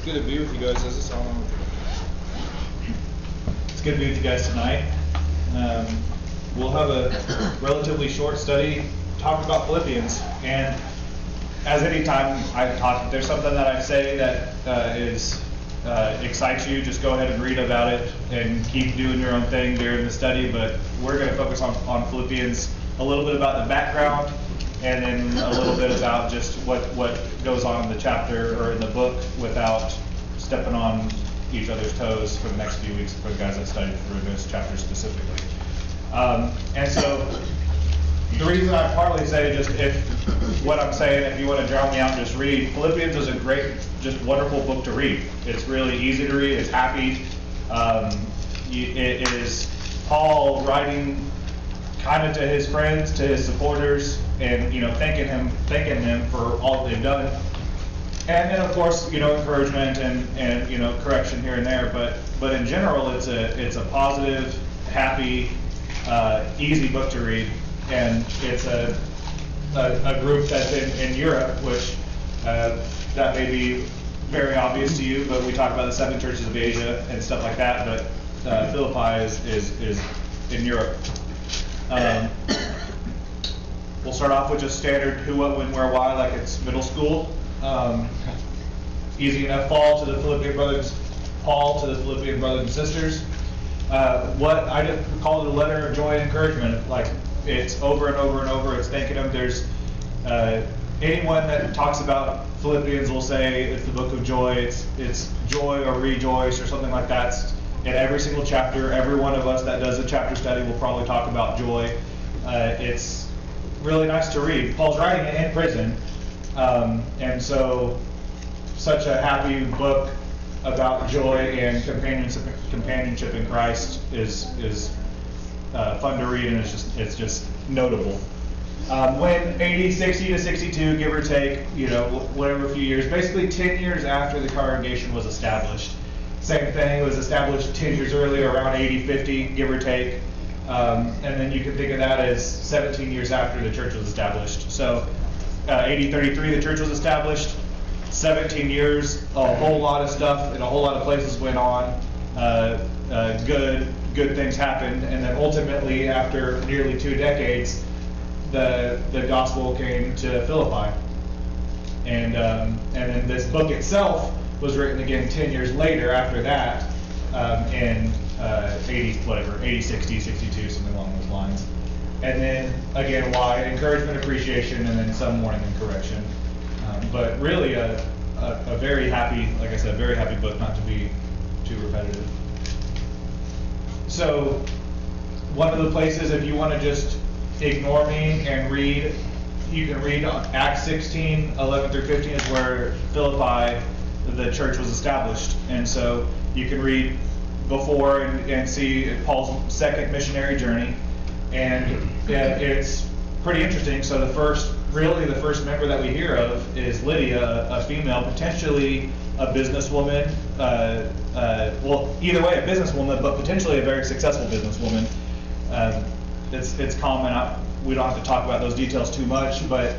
good to be with you guys. Is this on? It's good to be with you guys tonight. We'll have a relatively short study talking about Philippians, and as any time I talk, if there's something that I say that excites you, just go ahead and read about it and keep doing your own thing during the study. But we're going to focus on Philippians, a little bit about the background, and then a little bit about just what goes on in the chapter or in the book without stepping on each other's toes for the next few weeks for the guys that studied through this chapter specifically. And so the reason I partly say just if what I'm saying, if you want to drown me out and just read, Philippians is a great, just wonderful book to read. It's really easy to read. It's happy. It is Paul writing kind of to his friends, to his supporters, and thanking them for all that they've done. And then of course encouragement and correction here and there. But in general, it's a positive, happy, easy book to read. And it's a group that's in Europe, which that may be very obvious to you, but we talk about the 7 churches of Asia and stuff like that. But Philippi is in Europe. We'll start off with just standard who, what, when, where, why, like it's middle school. Easy enough. Paul to the Philippian brothers and sisters. What I just call it a letter of joy and encouragement. Like it's over and over and over. It's thanking them. There's anyone that talks about Philippians will say it's the book of joy. It's joy or rejoice or something like that. In every single chapter, every one of us that does a chapter study will probably talk about joy. It's really nice to read. Paul's writing it in prison, and so such a happy book about joy and companionship in Christ is fun to read, and it's just notable. When AD 60 to 62, give or take, whatever, a few years, basically 10 years after the congregation was established. Same thing, it was established 10 years earlier, around AD 50, give or take. And then you can think of that as 17 years after the church was established. So AD 33, the church was established. 17 years, a whole lot of stuff in a whole lot of places went on. Good things happened. And then ultimately, after nearly 2 decades, the gospel came to Philippi. And then this book itself was written again 10 years later after that, in 80, 60, 62, something along those lines. And then, again, why? Encouragement, appreciation, and then some warning and correction. But really a very happy, like I said, very happy book, not to be too repetitive. So, one of the places, if you want to just ignore me and read, you can read Acts 16, 11 through 15 is where Philippi, the church, was established. And so you can read before and see Paul's second missionary journey. And it's pretty interesting. So the first member that we hear of is Lydia, a female, potentially a businesswoman. Well, either way, a businesswoman, but potentially a very successful businesswoman. It's common. We don't have to talk about those details too much, but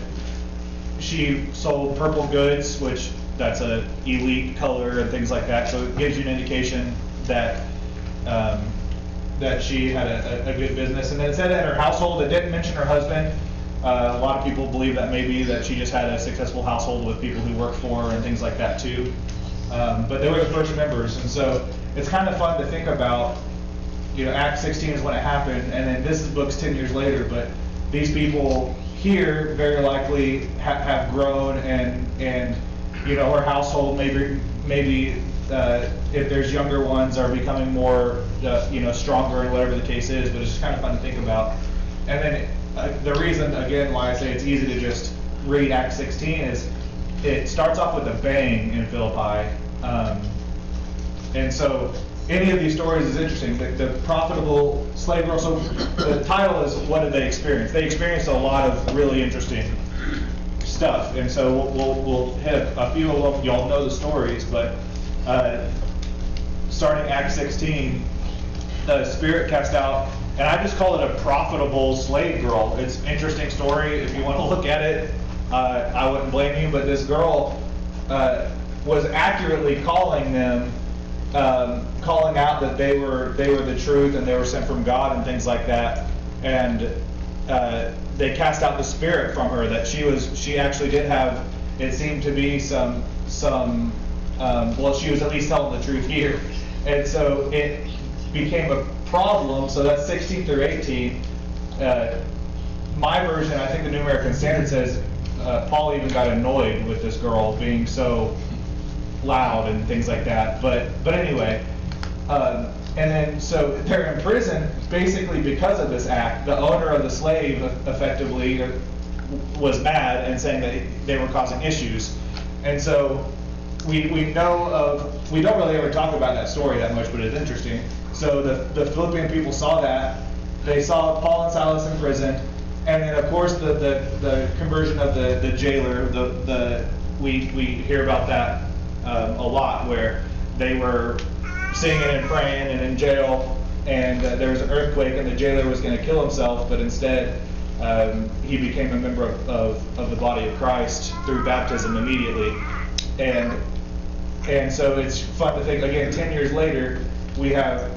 she sold purple goods, which that's a elite color and things like that. So it gives you an indication that that she had a good business. And then it said that her household, it didn't mention her husband. A lot of people believe that maybe that she just had a successful household with people who worked for her and things like that too. But they were the first members, and so it's kind of fun to think about. Acts 16 is when it happened, and then this book's 10 years later. But these people here very likely have grown, and her household maybe if there's younger ones are becoming more stronger and whatever the case is. But it's just kind of fun to think about. And then the reason again why I say it's easy to just read Acts 16 is it starts off with a bang in Philippi, and so any of these stories is interesting. The profitable slave girl. So the title is "What Did They Experience?" They experienced a lot of really interesting stuff, and so we'll hit a few of them. Y'all know the stories, but starting Acts 16, the Spirit cast out, and I just call it a profitable slave girl. It's an interesting story. If you want to look at it, I wouldn't blame you. But this girl was accurately calling them, calling out that they were the truth and they were sent from God and things like that. And they cast out the spirit from her, that she actually did have, it seemed to be some well, she was at least telling the truth here. And so it became a problem. So that's 16 through 18. My version, I think the New American Standard says, Paul even got annoyed with this girl being so loud and things like that. But anyway, and then so they're in prison basically because of this act. The owner of the slave effectively was mad and saying that they were causing issues. And so we know of, we don't really ever talk about that story that much, but it's interesting. So the Philippian people saw that. They saw Paul and Silas in prison. And then of course the conversion of the jailer, we hear about that a lot, where they were singing and praying and in jail, and there was an earthquake and the jailer was going to kill himself, but instead he became a member of the body of Christ through baptism immediately. And so it's fun to think, again, 10 years later, we have,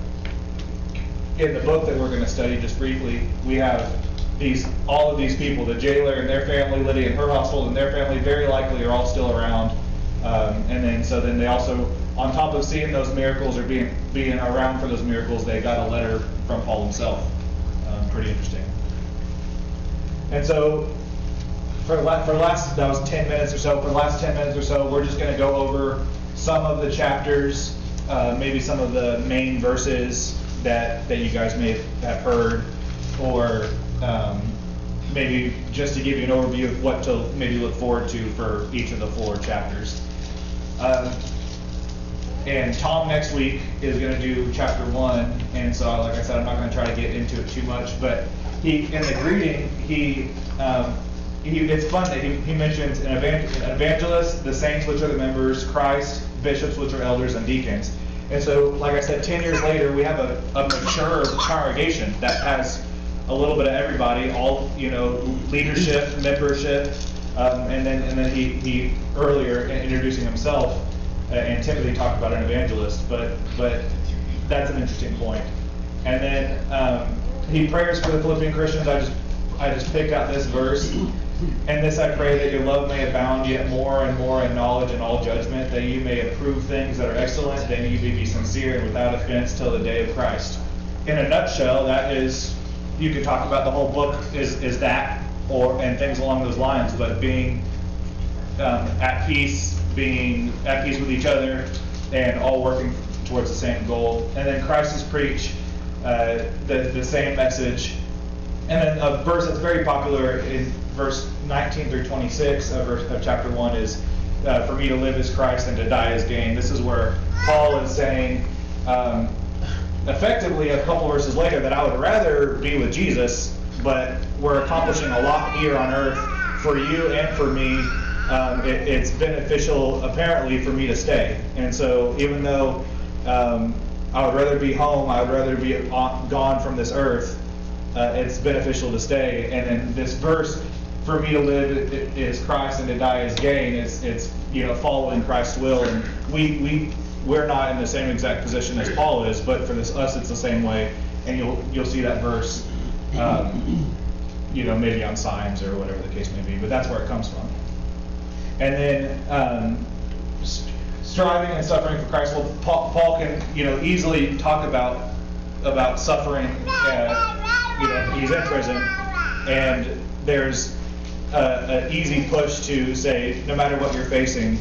in the book that we're going to study just briefly, we have all of these people, the jailer and their family, Lydia and her household and their family, very likely are all still around. And then they also, on top of seeing those miracles or being around for those miracles, they got a letter from Paul himself. Pretty interesting. And so for last, that was 10 minutes or so. For the last 10 minutes or so, we're just going to go over some of the chapters, maybe some of the main verses that you guys may have heard, or maybe just to give you an overview of what to maybe look forward to for each of the 4 chapters. And Tom next week is going to do chapter 1, and so like I said, I'm not going to try to get into it too much, but in the greeting, it's fun that he mentions an evangelist, the saints which are the members, Christ, bishops which are elders, and deacons. And so, like I said, 10 years later, we have a mature congregation that has a little bit of everybody, all, leadership, membership, and then he earlier introducing himself, and Timothy talked about an evangelist, but that's an interesting point. And then he prays for the Philippian Christians. I just picked out this verse. And this I pray, that your love may abound yet more and more in knowledge and all judgment, that you may approve things that are excellent, that you may be sincere and without offense till the day of Christ. In a nutshell, that is, you could talk about the whole book is that, and things along those lines, but being at peace with each other, and all working towards the same goal. And then Christ is preached, the same message. And then a verse that's very popular in verse 19 through 26 of chapter 1 is, for me to live is Christ and to die is gain. This is where Paul is saying, effectively a couple verses later, that I would rather be with Jesus, but we're accomplishing a lot here on earth for you and for me. It's beneficial, apparently, for me to stay. And so even though I would rather be home, I would rather be gone from this earth, it's beneficial to stay. And then this verse, for me to live is Christ and to die is gain, it's following Christ's will. And we're not in the same exact position as Paul is, but for us it's the same way. And you'll see that verse maybe on signs or whatever the case may be, but that's where it comes from. And then striving and suffering for Christ. Well, Paul can easily talk about suffering. He's in prison, and there's an easy push to say, no matter what you're facing,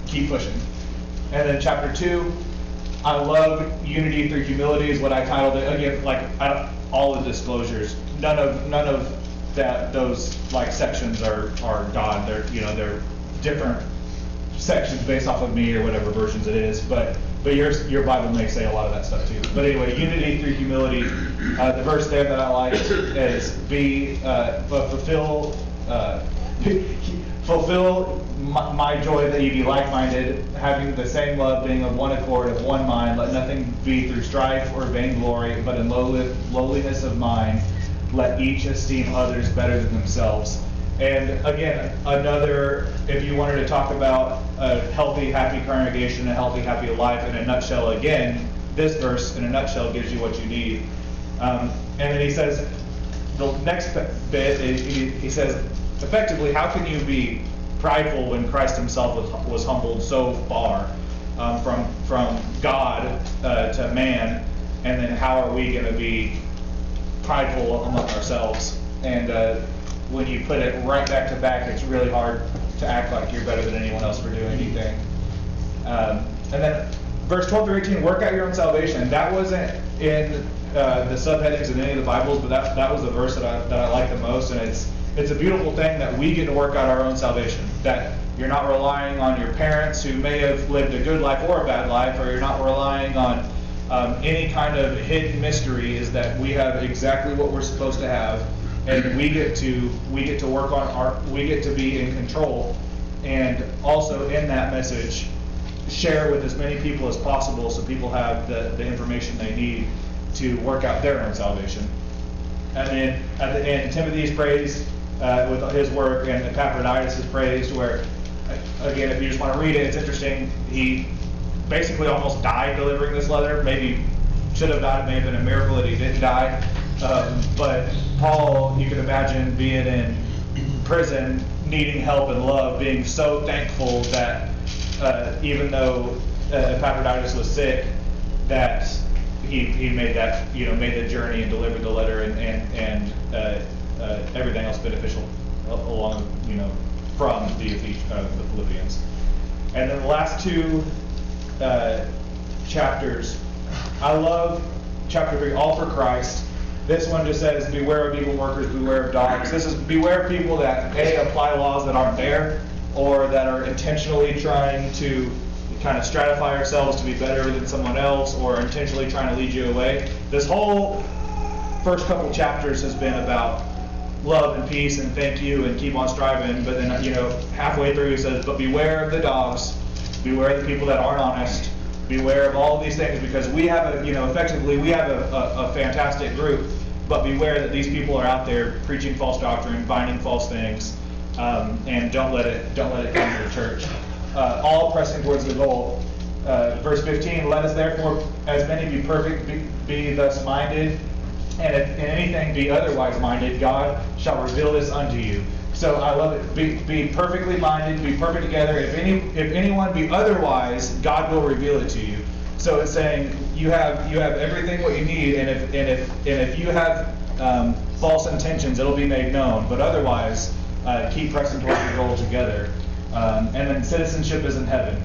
keep pushing. And then chapter 2, I love unity through humility is what I titled it. Again, all the disclosures, none of those sections are God. They're different sections based off of me or whatever versions it is, but your Bible may say a lot of that stuff too. But anyway, unity through humility. The verse there that I like is fulfill my joy, that ye be like-minded, having the same love, being of one accord, of one mind. Let nothing be through strife or vainglory, but in lowliness of mind, let each esteem others better than themselves. And again, if you wanted to talk about a healthy, happy congregation, a healthy, happy life in a nutshell, again, this verse in a nutshell gives you what you need. And then he says, the next bit, he says, effectively, how can you be prideful when Christ himself was humbled so far from God to man, and then how are we going to be prideful among ourselves? And when you put it right back to back, it's really hard to act like you're better than anyone else for doing anything. And then verse 12 through 18, work out your own salvation. That wasn't in the subheadings in any of the Bibles, but that was the verse that I like the most. And it's a beautiful thing that we get to work out our own salvation. That you're not relying on your parents who may have lived a good life or a bad life, or you're not relying on any kind of hidden mystery. Is that we have exactly what we're supposed to have, and we get to work on we get to be in control, and also in that message share with as many people as possible, so people have the information they need to work out their own salvation. And then at the end, Timothy's praised with his work, and Epaphroditus is praised, where, again, if you just want to read it, it's interesting. He basically almost died delivering this letter. Maybe should have died. It may have been a miracle that he didn't die. But Paul, you can imagine being in prison, needing help and love, being so thankful that even though Epaphroditus was sick, that he made the journey and delivered the letter, and everything else beneficial along, from the Philippians. And then the last two chapters, I love chapter 3, all for Christ. This one just says, beware of evil workers, beware of dogs. This is beware of people that apply laws that aren't there, or that are intentionally trying to kind of stratify ourselves to be better than someone else, or intentionally trying to lead you away. This whole first couple chapters has been about love and peace and thank you and keep on striving, but then halfway through he says, but beware of the dogs, beware of the people that aren't honest, beware of all of these things, because we have effectively we have a fantastic group, but beware that these people are out there preaching false doctrine, binding false things, and don't let it come to the church. All pressing towards the goal. Verse 15, let us therefore as many be perfect, be thus minded, and if in anything be otherwise minded, God shall reveal this unto you. So I love it. Be perfectly minded, be perfect together. If anyone be otherwise, God will reveal it to you. So it's saying you have everything what you need, and if you have false intentions, it'll be made known. But otherwise, keep pressing towards the goal together. And then citizenship is in heaven.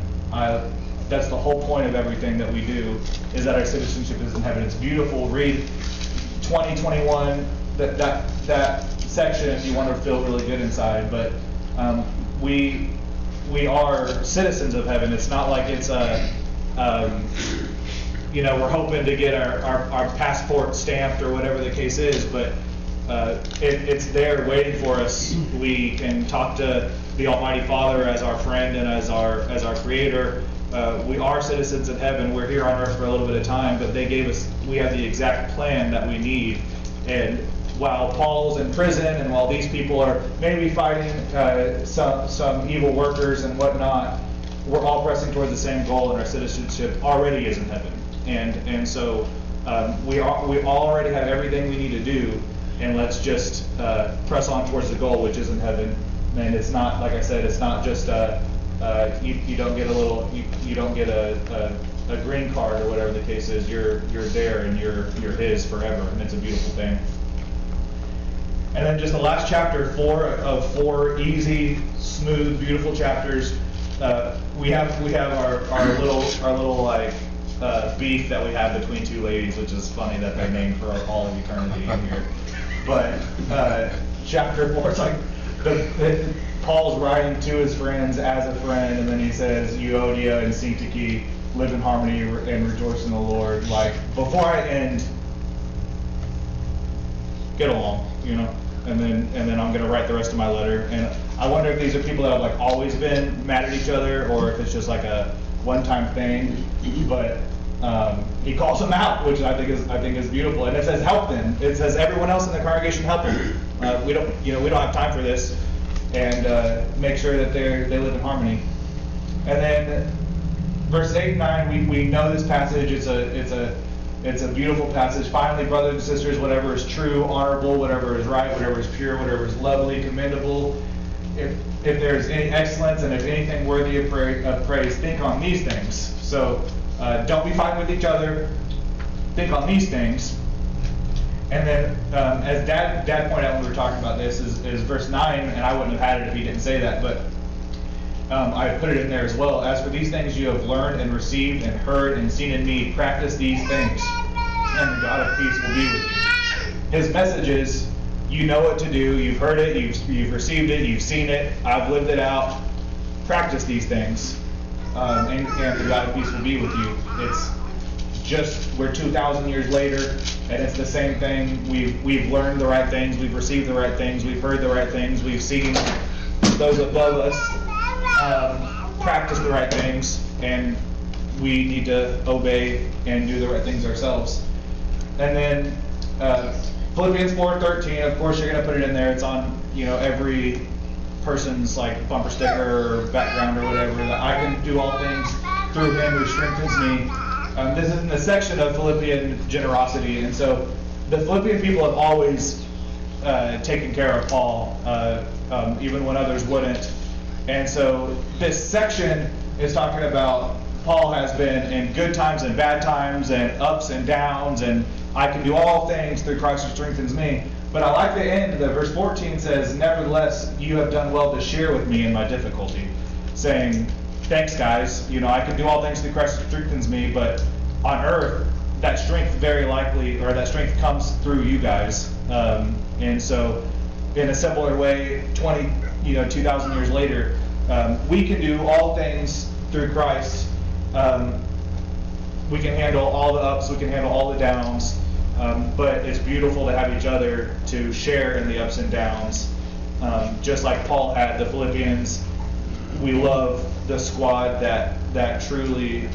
That's the whole point of everything that we do, is that our citizenship is in heaven. It's beautiful. Read 20:21, that section if you want to feel really good inside. But we are citizens of heaven. It's not like it's we're hoping to get our passport stamped or whatever the case is, but it's there waiting for us. We can talk to the Almighty Father as our friend and as our Creator. We are citizens of heaven. We're here on earth for a little bit of time, but we have the exact plan that we need. And while Paul's in prison, and while these people are maybe fighting some evil workers and whatnot, we're all pressing towards the same goal, and our citizenship already is in heaven. And so we already have everything we need to do, and let's just press on towards the goal, which is in heaven. And it's not, like I said, it's not just you don't get a green card or whatever the case is. You're there, and you're His forever, and it's a beautiful thing. And then just the last chapter, 4 of 4 easy, smooth, beautiful chapters. We have our little like beef that we have between two ladies, which is funny that they're named for all of eternity in here. But chapter 4, it's like Paul's writing to his friends as a friend, and then he says, Euodia and Syntyche, live in harmony and rejoice in the Lord. Like, before I end, get along, and then I'm going to write the rest of my letter. And I wonder if these are people that have like always been mad at each other, or if it's just like a one-time thing. But he calls them out, which I think is beautiful. And it says help them. It says everyone else in the congregation help them. We don't have time for this. and make sure that they live in harmony. And then verses 8 and 9, we know this passage. It's a beautiful passage. Finally, brothers and sisters, whatever is true, honorable, whatever is right, whatever is pure, whatever is lovely, commendable, if there's any excellence and if anything worthy of praise, think on these things. So don't be fighting with each other. Think on these things. And then, as Dad pointed out when we were talking about this, is verse 9, and I wouldn't have had it if he didn't say that, but I put it in there as well. As for these things you have learned and received and heard and seen in me, practice these things, and the God of peace will be with you. His message is, you know what to do, you've heard it, you've received it, you've seen it, I've lived it out. Practice these things, and the God of peace will be with you. It's just, we're 2,000 years later, and it's the same thing. We've learned the right things, we've received the right things, we've heard the right things, we've seen those above us practice the right things, and we need to obey and do the right things ourselves. And then Philippians 4:13, of course you're going to put it in there. It's on every person's like bumper sticker or background or whatever, that I can do all things through him who strengthens me. This is in the section of Philippian generosity, and so the Philippian people have always taken care of Paul, even when others wouldn't. And so this section is talking about Paul has been in good times and bad times and ups and downs, and I can do all things through Christ who strengthens me. But I like the end. The verse 14 says, nevertheless, you have done well to share with me in my difficulty. Saying, thanks guys, I can do all things through Christ who strengthens me, but on earth, that strength that strength comes through you guys. And so in a similar way, 2,000 years later, we can do all things through Christ. We can handle all the ups, we can handle all the downs, but it's beautiful to have each other to share in the ups and downs. Just like Paul had the Philippians, we love the squad that truly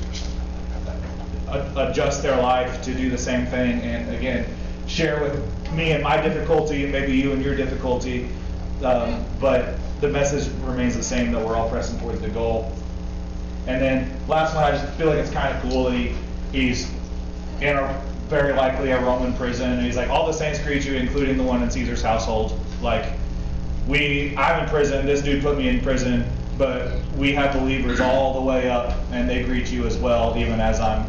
adjust their life to do the same thing, and again, share with me and my difficulty, and maybe you and your difficulty, but the message remains the same, that we're all pressing towards the goal. And then last one, I just feel like it's kind of cool that he's in very likely a Roman prison, and he's like, all the saints greet you, including the one in Caesar's household. Like, I'm in prison, this dude put me in prison, but we have believers all the way up, and they greet you as well, even as I'm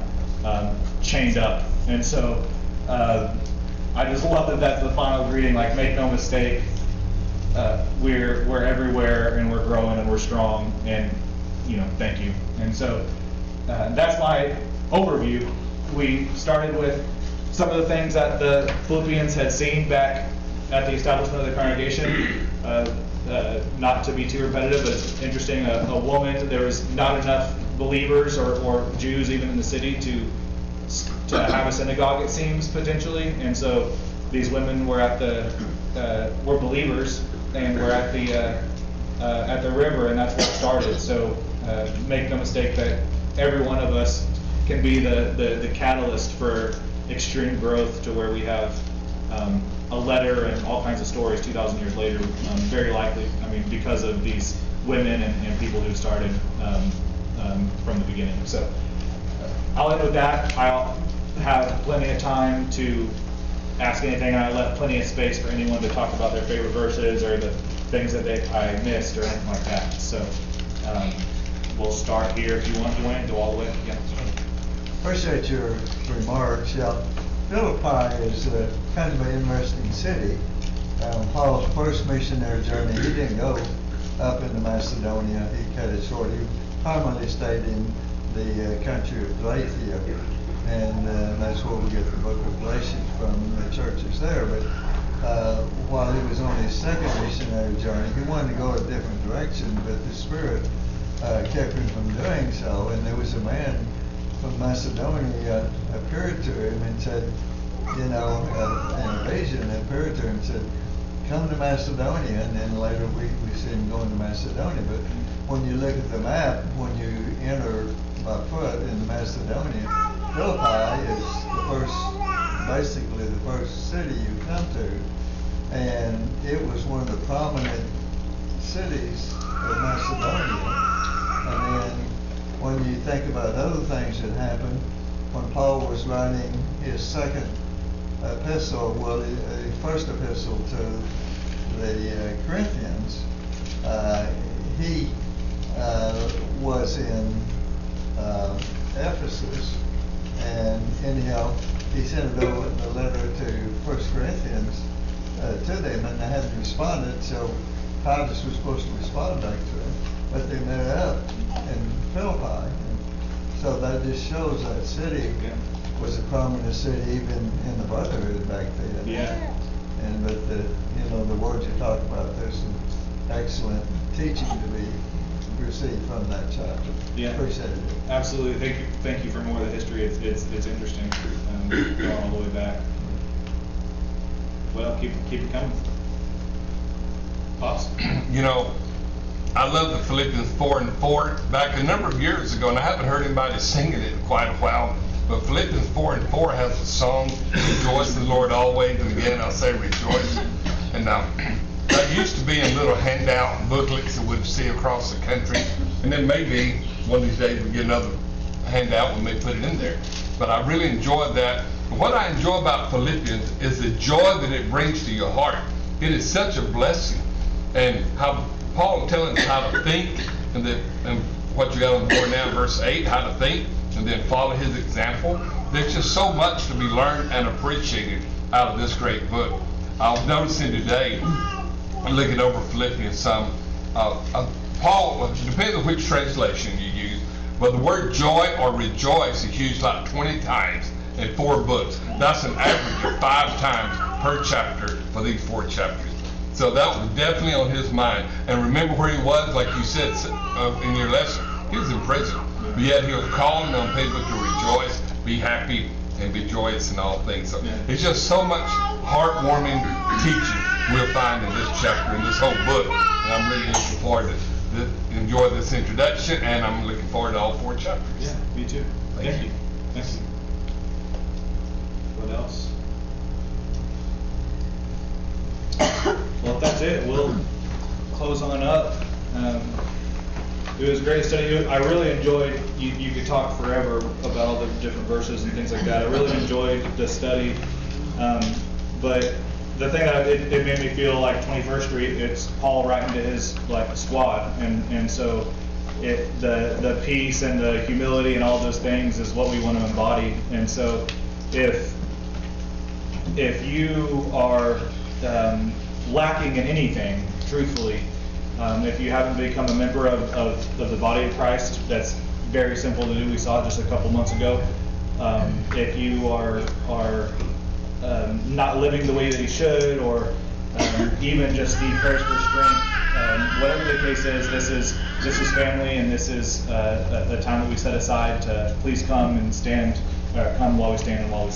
chained up. And so I just love that that's the final greeting. Like, make no mistake, we're everywhere, and we're growing, and we're strong, and thank you. And so that's my overview. We started with some of the things that the Philippians had seen back at the establishment of the congregation. Not to be too repetitive, but it's interesting. A woman, there was not enough believers or Jews even in the city to have a synagogue, it seems, potentially. And so these women were were believers, and were at the river, and that's where it started. So make no mistake that every one of us can be the catalyst for extreme growth, to where we have a letter and all kinds of stories 2,000 years later, very likely, because of these women and people who started from the beginning. So I'll end with that. I'll have plenty of time to ask anything, and I left plenty of space for anyone to talk about their favorite verses or the things that I missed or anything like that. So we'll start here if you want, Dwayne, go all the way. Yeah. Appreciate your remarks. Yeah, Philippi is kind of an interesting city. Paul's first missionary journey, he didn't go up into Macedonia. He cut it short. He primarily stayed in the country of Galatia, and that's where we get the book of Galatians from, the churches there. But while he was on his second missionary journey, he wanted to go a different direction, but the Spirit kept him from doing so. And there was a man from Macedonia appeared to him and said, in a vision, appeared to him and said, come to Macedonia. And then later we see him going to Macedonia. But when you look at the map, when you enter by foot into Macedonia, Philippi is basically the first city you come to. And it was one of the prominent cities of Macedonia. And then when you think about other things that happened, when Paul was writing his second epistle, well, the first epistle to the Corinthians, he was in Ephesus, and anyhow, he sent a letter to 1 Corinthians to them, and they hadn't responded, so Titus was supposed to respond back to him, but they met up in Philippi. And so that just shows that city was a prominent city even in the brotherhood back then. Yeah. And but the words you talk about, there's some excellent teaching to be received from that chapter. Yeah. Appreciate it. Absolutely. Thank you for more of the history. It's interesting. Going all the way back. Well, keep it coming. Pops? You know, I love the Philippians 4:4. Back a number of years ago, and I haven't heard anybody singing it in quite a while, but Philippians 4:4 has a song, "Rejoice in the Lord always," and again I'll say rejoice. And that used to be in little handout booklets that we'd see across the country, and then maybe one of these days we get another handout when they put it in there. But I really enjoyed that. What I enjoy about Philippians is the joy that it brings to your heart. It is such a blessing, and how Paul is telling us how to think, and what you got on the board now, verse 8, how to think, and then follow his example. There's just so much to be learned and appreciated out of this great book. I was noticing today, looking over Philippians some, Paul, depends on which translation you use, but the word joy or rejoice is used like 20 times in 4 books. That's an average of 5 times per chapter for these 4 chapters. So that was definitely on his mind. And remember where he was, like you said in your lesson, he was in prison. But yet he was calling on people to rejoice, be happy, and be joyous in all things. So it's just so much heartwarming teaching we'll find in this chapter, in this whole book. And I'm really looking forward to enjoy this introduction, and I'm looking forward to all 4 chapters. Yeah, me too. Thank you. Thank you. What else? Well, if that's it, we'll close on up. It was a great study. I really enjoyed, you could talk forever about all the different verses and things like that. I really enjoyed the study. But the thing that it made me feel like 21st Street, it's Paul writing to his squad. And so the peace and the humility and all those things is what we want to embody. And so if you are lacking in anything, truthfully, if you haven't become a member of the body of Christ, that's very simple to do. We saw it just a couple months ago. If you are not living the way that you should, or even just need prayers for strength, whatever the case is, this is family, and this is a time that we set aside to please come and stand, come while we stand and while we